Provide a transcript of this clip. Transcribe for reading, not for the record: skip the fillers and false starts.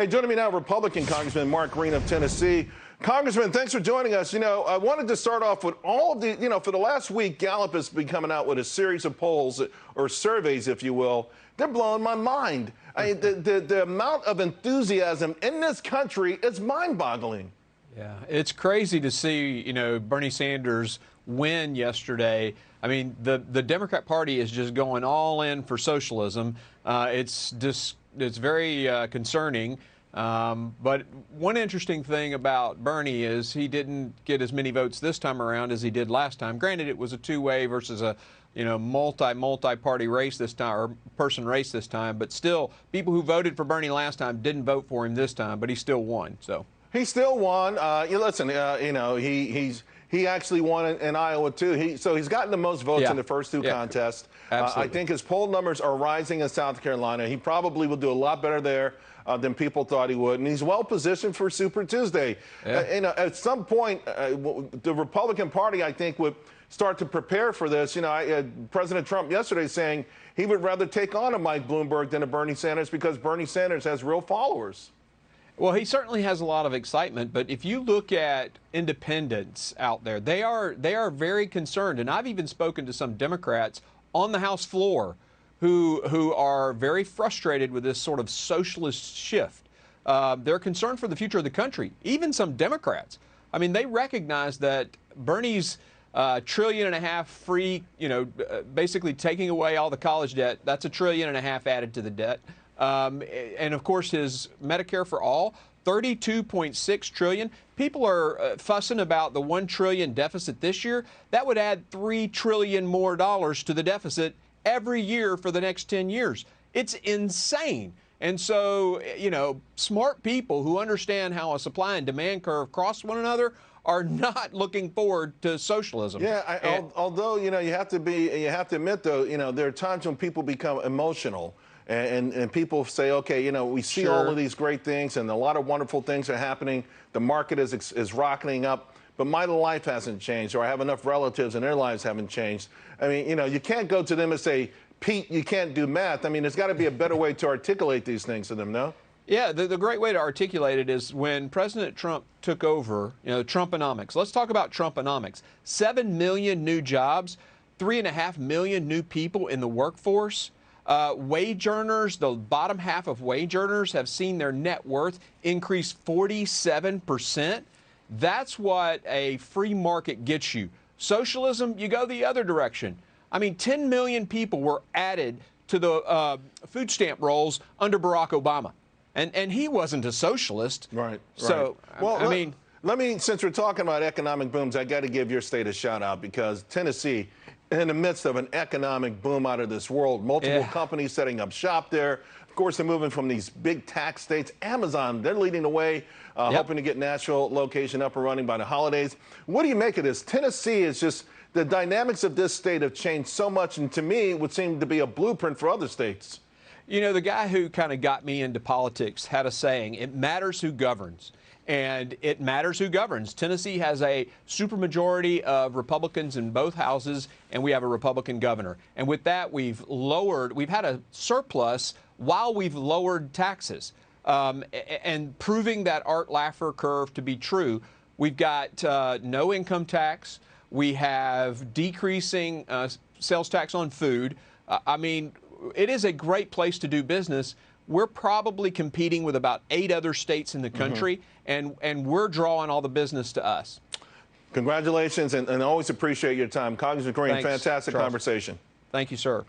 Hey, joining me now, Republican Congressman Mark Green of Tennessee. Congressman, thanks for joining us. I wanted to start off with all of the, for the last week, Gallup has been coming out with a series of polls or surveys, if you will. They're blowing my mind. The amount of enthusiasm in this country is mind-boggling. Yeah, it's crazy to see, Bernie Sanders win yesterday. I mean, the Democrat Party is just going all in for socialism. It's very concerning. But one interesting thing about Bernie is he didn't get as many votes this time around as he did last time. Granted, it was a two-way versus a multi-party race this time, or person race this time. But still, people who voted for Bernie last time didn't vote for him this time, but he still won. So he still won. He actually won in Iowa too. So he's gotten the most votes in the first two contests. I think his poll numbers are rising in South Carolina. He probably will do a lot better there than people thought he would, and he's well positioned for Super Tuesday. Yeah. At some point, the Republican Party, I think, would start to prepare for this. President Trump yesterday saying he would rather take on a Mike Bloomberg than a Bernie Sanders because Bernie Sanders has real followers. Well, he certainly has a lot of excitement, but if you look at independents out there, they are very concerned, and I've even spoken to some Democrats on the House floor who are very frustrated with this sort of socialist shift. They're concerned for the future of the country, even some Democrats. I mean, they recognize that Bernie's $1.5 trillion free, basically taking away all the college debt, that's $1.5 trillion added to the debt. And of course, his Medicare for all, $32.6 trillion. People are fussing about the $1 trillion deficit this year. That would add $3 trillion more to the deficit every year for the next 10 years. It's insane. And so, smart people who understand how a supply and demand curve cross one another are not looking forward to socialism. Yeah, although, you have to admit, though, there are times when people become emotional. And people say, okay, we see all of these great things and a lot of wonderful things are happening. The market is rocketing up, but my life hasn't changed, or I have enough relatives and their lives haven't changed. I mean, you can't go to them and say, Pete, you can't do math. I mean, there's got to be a better way to articulate these things to them, no? Yeah, the great way to articulate it is when President Trump took over, Trumponomics. Let's talk about Trumponomics. 7 million new jobs, 3.5 million new people in the workforce. Wage earners, the bottom half of wage earners have seen their net worth increase 47%. That's what a free market gets you. Socialism, you go the other direction. I mean, 10 million people were added to the food stamp rolls under Barack Obama. And he wasn't a socialist. Right. So, well, let me, since we're talking about economic booms, I got to give your state a shout out because Tennessee, in the midst of an economic boom out of this world, multiple companies setting up shop there. Of course, they're moving from these big tax states. Amazon, they're leading the way, hoping to get Nashville location up and running by the holidays. What do you make of this? Tennessee is just, the dynamics of this state have changed so much, and to me, it would seem to be a blueprint for other states. The guy who kind of got me into politics had a saying, it matters who governs. And it matters who governs. Tennessee has a supermajority of Republicans in both houses, and we have a Republican governor. And with that, we've had a surplus while we've lowered taxes. And proving that Art Laffer curve to be true, we've got no income tax. We have decreasing sales tax on food. I mean, it is a great place to do business. We're probably competing with about 8 other states in the country, and we're drawing all the business to us. Congratulations, and always appreciate your time. Congressman Green, Thanks, fantastic Charles. conversation. Thank you, sir.